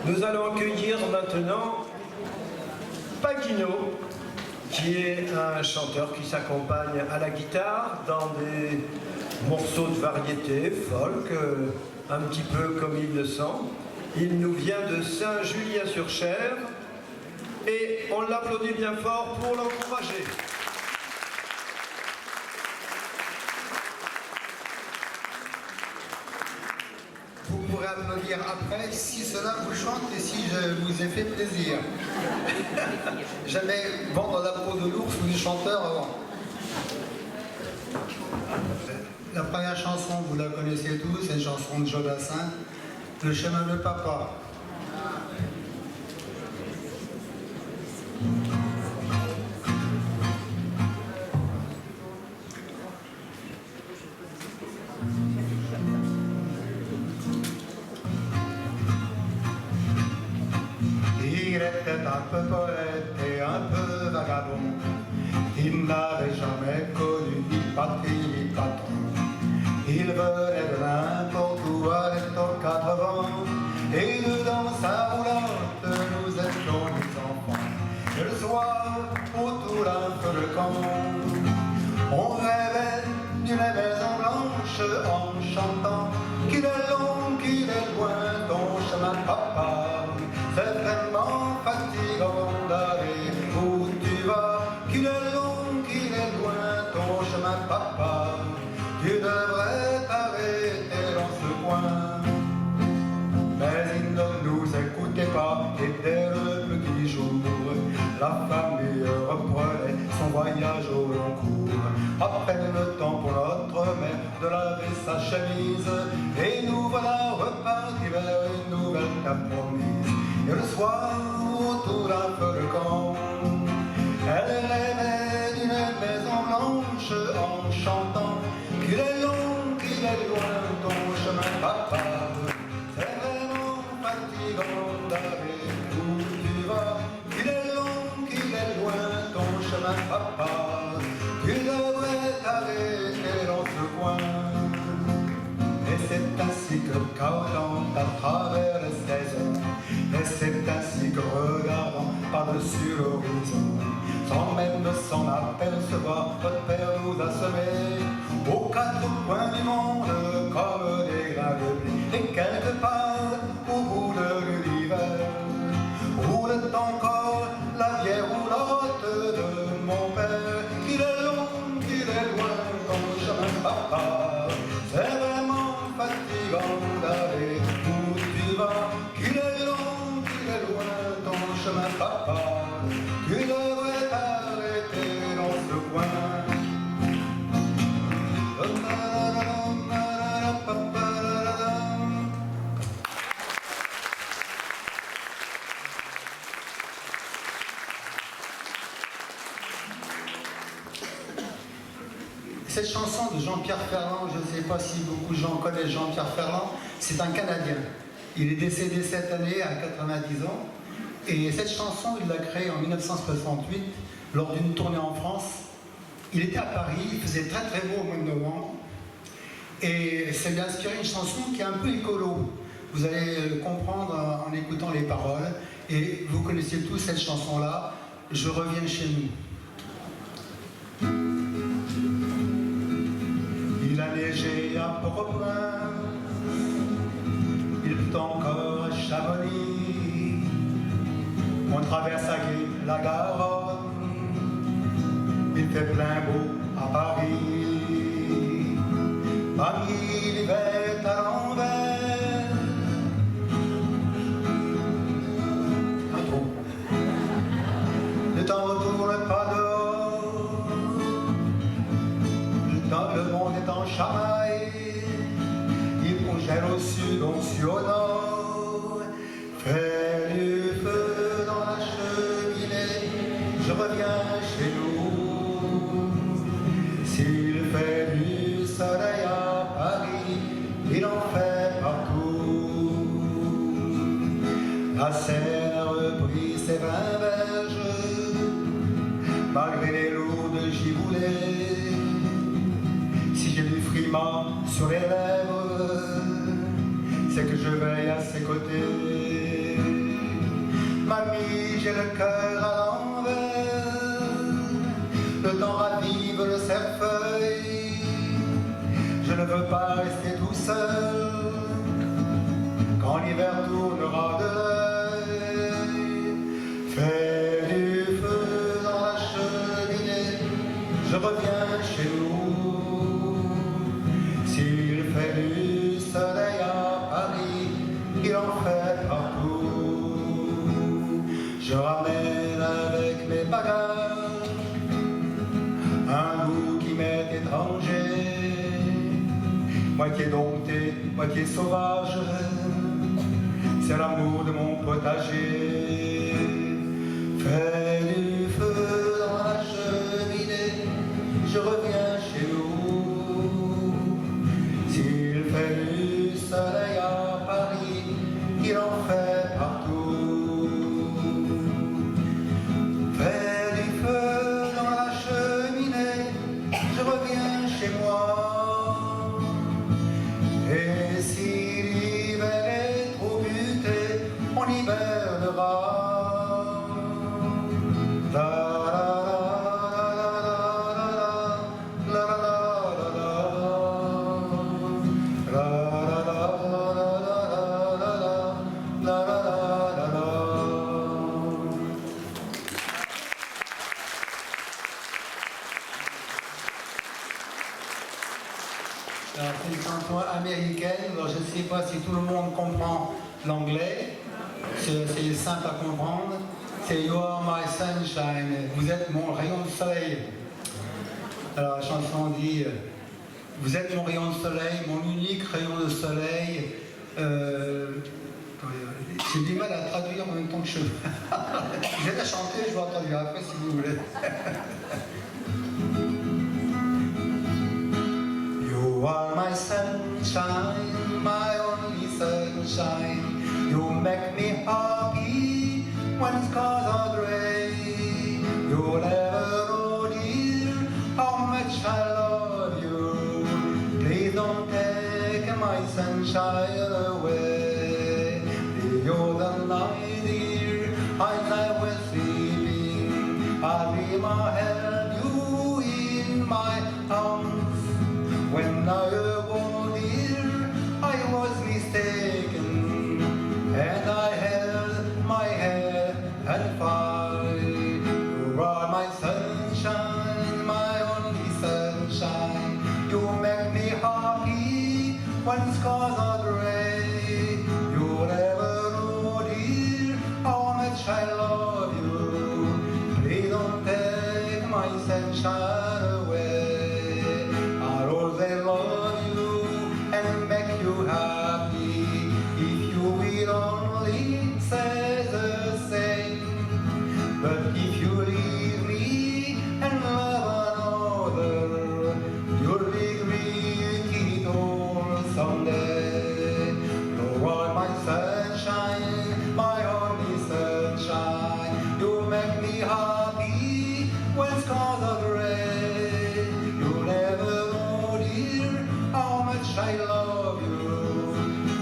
Nous allons accueillir maintenant Paquino, qui est un chanteur qui s'accompagne à la guitare dans des morceaux de variété, folk, un petit peu comme il le sent. Il nous vient de Saint-Julien-sur-Cher et on l'applaudit bien fort pour l'encourager. Vous pourrez applaudir après si cela vous chante et si je vous ai fait plaisir. Jamais vendre la peau de l'ours ou du chanteur avant. La première chanson, vous la connaissez tous, c'est une chanson de Jodassin, Le chemin de papa. Il était un peu poète et un peu vagabond. Il n'avait jamais connu ni patrie ni patron. Il venait de n'importe où, allait aux 4 vents. Et dedans sa roulante, nous étions des enfants. Et le soir, autour d'un feu de camp, on rêvait d'une maison blanche en chantant qu'il est long, qu'il est loin, ton chemin papa. C'est vraiment fatigant d'aller où tu vas, qu'il est long, qu'il est loin, ton chemin papa. Tu devrais t'arrêter dans ce coin. Mais il ne nous écoutait pas et dès le petit jour, la famille reprenait son voyage au long cours. Après le temps pour notre mère de laver sa chemise, et nous voilà repartis vers une nouvelle terre promise. Et le soir, autour d'un feu de camp, elle rêvait d'une maison blanche en chantant qu'il est long, qu'il est loin, ton chemin papa. C'est vraiment fatigant d'aller où tu vas, qu'il est long, qu'il est loin, ton chemin papa. Tu devrais t'arrêter dans ce coin. Et c'est ainsi que caudant à travers les saisons, et c'est ainsi que regardant par-dessus l'horizon, sans même s'en apercevoir, notre père nous a semés aux 4 coins du monde comme des grains de blé. Et quelque part au bout de l'hiver roule encore la vieille roulotte de mon père. Qu'il est long, qu'il est loin, ton chemin papa. C'est vraiment fatigant d'aller où tu vas, qu'il est long, qu'il est loin, ton chemin papa. Tu devrais t'arrêter dans ce coin. Cette chanson de Jean-Pierre Ferland, je ne sais pas si beaucoup de gens connaissent Jean-Pierre Ferland, c'est un Canadien. Il est décédé cette année à 90 ans. Et cette chanson, il l'a créée en 1968 lors d'une tournée en France. Il était à Paris, il faisait très très beau au mois de novembre. Et ça lui a inspiré une chanson qui est un peu écolo. Vous allez le comprendre en écoutant les paroles. Et vous connaissez tous cette chanson-là, Je reviens chez nous. Il a neigé à Port-au-Prince, il pleut encore à Chamonix, on traverse à Gué la Garonne, il fait plein beau à Paris. Paris, l'hiver est à l'envers. Un trou. Le temps retourne pas dehors. Le monde est en chamaille, il congèle au sud, on suit au nord. Fais du feu dans la cheminée, je reviens chez nous. S'il fait du soleil à Paris, il en fait partout. La Seine a repris ses 20 berges, malgré les lourdes giboulées. J'ai du frima sur les lèvres, c'est que je veille à ses côtés. ami, j'ai le cœur à l'envers. Le temps ravive le cerfeuil. Je ne veux pas rester tout seul quand l'hiver tournera de l'œil. Fais du feu dans la cheminée, je reviens chez nous. S'il fait du soleil à Paris, il en fait partout. Je ramène avec mes bagages un goût qui m'est étranger, moitié dompté, moitié sauvage, c'est l'amour de mon potager. Fais du feu dans la cheminée, je reviens chez nous. S'il fait du soleil à Paris, il en fait partout. Fais du feu dans la cheminée, je reviens chez moi. Et si l'hiver est trop buté, on hibernera. C'est une chanson américaine, alors je ne sais pas si tout le monde comprend l'anglais, c'est simple à comprendre, c'est You are my sunshine, vous êtes mon rayon de soleil. Alors la chanson dit, vous êtes mon rayon de soleil, mon unique rayon de soleil. J'ai du mal à traduire en même temps que je vais la chanter, je vais la traduire après si vous voulez. You are my sunshine, my only sunshine. You make me happy when skies are gray. You'll never know, dear, how much I love you. Please don't take my sunshine away. The other night, dear, as I was sleeping, I dreamed I held you in my arms. When I awoke, dear, I was mistaken, and I held my head and fire. You are my sunshine, my only sunshine. You make me happy when skies are gray. You'll never know, dear, how much I love you. Please don't take my sunshine away. They love you and make you happy if you will only say the same. But if you leave me and love another, you'll regret it all someday. You are my sunshine, my only sunshine. You make me happy when skies are gray. You'll never how much I love you.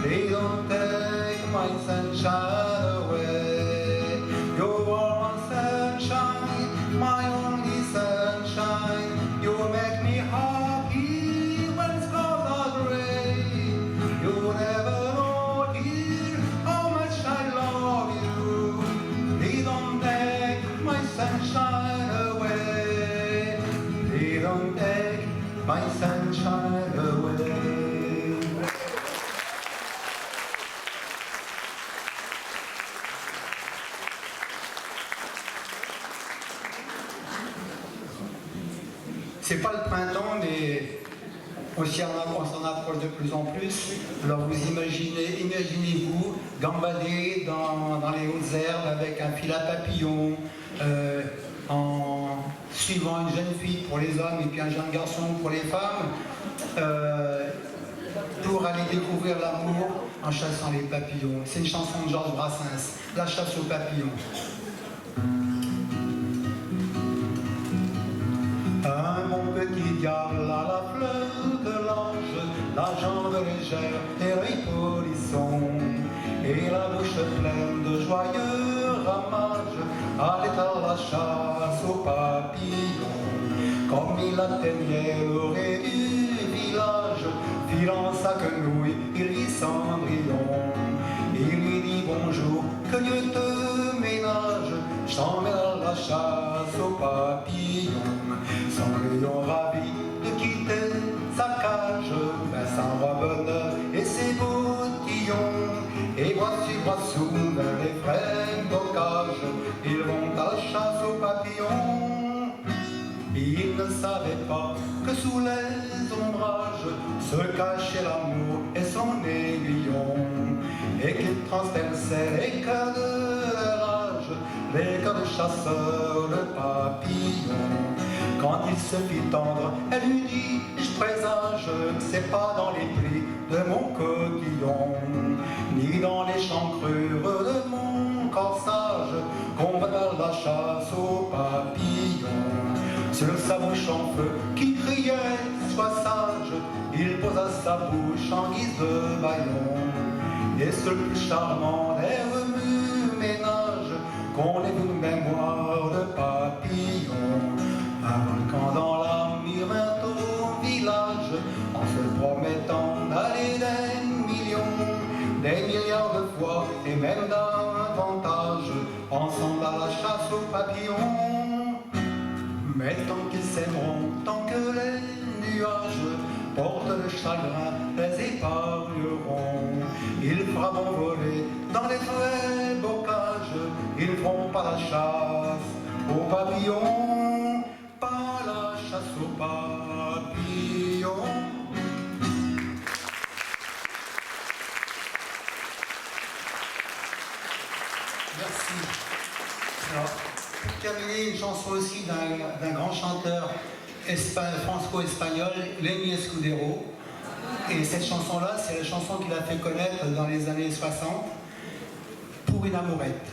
Please don't take my sunshine away. You are my sunshine, my only sunshine. You make me happy when skies are gray. You never know, dear, how much I love you. Please don't take my sunshine away. Please don't take my sunshine away. C'est pas le printemps, mais on s'en approche de plus en plus. Alors vous imaginez-vous gambader dans les hautes herbes avec un fil à papillon, en suivant une jeune fille pour les hommes et puis un jeune garçon pour les femmes, pour aller découvrir l'amour en chassant les papillons. C'est une chanson de Georges Brassens, La chasse aux papillons. Mon petit diable à la fleur de l'ange, la jambe légère et l'œil polisson, et la bouche pleine de joyeux rameaux. hommage, allait à la chasse aux papillons. Comme il atteignait l'orée du village, filant sa quenouille, il vit Cendrillon. Il lui dit bonjour, que Dieu te ménage, je t'emmène à la chasse aux papillons. Cendrillon ravi de quitter sa cage, met sa robe neuve et ses bottillons. Et voici vers les frais bocages, ils vont à la chasse aux papillons. Ils ne savaient pas que sous les ombrages se cachait l'amour et son aiguillon, et qu'il transperçait les cœurs de rage, les cœurs de chasseurs de papillons. Quand il se fit tendre, elle lui dit, je présage que c'est pas dans les plis de mon cotillon, ni dans les chancrures de mon corsage, qu'on va à la chasse aux papillons. Sur sa bouche en feu qui criait, sois sage, il posa sa bouche en guise de bâillon. Et ce plus charmant des remue-ménages qu'on ait une mémoire de papillon. Un volcan dans la vint au village, en se promettant d'aller des milliards de fois et même davantage, ensemble à la chasse aux papillons. Mais tant qu'ils s'aimeront, tant que les nuages portent le chagrin, les épargneront. Ils feront voler dans les frais bocages, ils feront pas la chasse aux papillons, pas la chasse aux papillons. Merci. Alors, pour terminer, une chanson aussi d'un grand chanteur franco-espagnol, Lenny Escudero. Et cette chanson-là, c'est la chanson qu'il a fait connaître dans les années 60, Pour une amourette.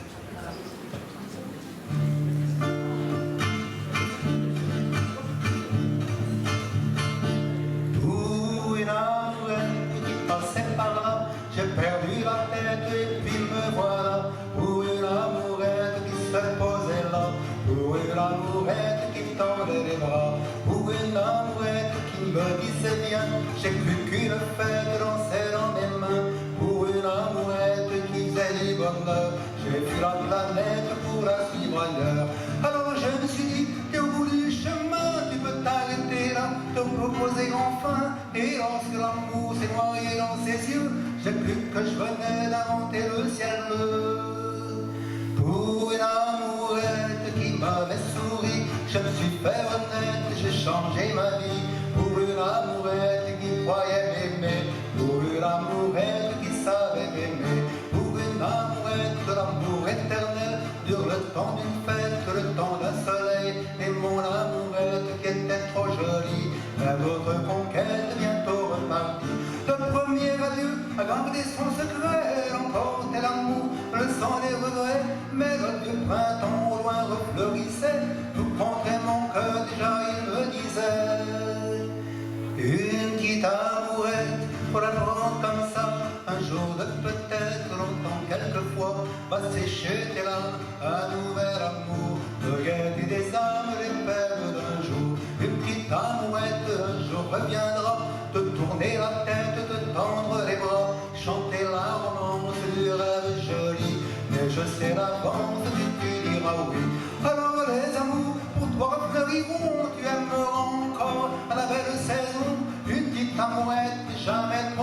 Pour une amourette qui passait par là, j'ai perdu la tête et puis me voilà. Pour une amourette qui se posait là, pour une amourette qui tendait les bras, pour une amourette qui me disait bien, j'ai plus qu'une fête dansait dans mes mains. Pour une amourette qui faisait du bonheur, j'ai fui la planète pour la suivre ailleurs. Alors je me suis dit, t'es au bout du chemin, tu peux t'arrêter là, te proposer enfin. Et lorsque l'amour s'est noyé dans ses yeux, j'ai cru que je venais d'inventer le ciel bleu. Pour une amourette qui m'avait souri, je me suis fait honnête, j'ai changé ma vie. Pour une amourette qui croyait m'aimer, pour une amourette qui savait m'aimer, pour une amourette de l'amour éternel, dure le temps d'une fête, le temps d'un soleil. Et mon amourette qui était trop jolie, vers d'autres conquêtes bientôt repartie. Le premier adieu a gardé son secret, emportait l'amour, le sang des regrets. Mais le vieux printemps au loin refleurissait, tout contre mon cœur déjà il me disait. Une petite amourette, faut la prendre comme ça, un jour de peut-être longtemps, quelquefois, va sécher tes larmes, un nouvel amour, de guetter des âmes, les perles d'un jour. Une petite amourette, un jour reviendra, te tourner la tête, te tendre les bras, chanter la romance du rêve joli. Mais je sais l'avance que tu diras oui. Alors les amours pour toi fleuriront, tu aimeras encore à la belle saison. Une petite amourette jamais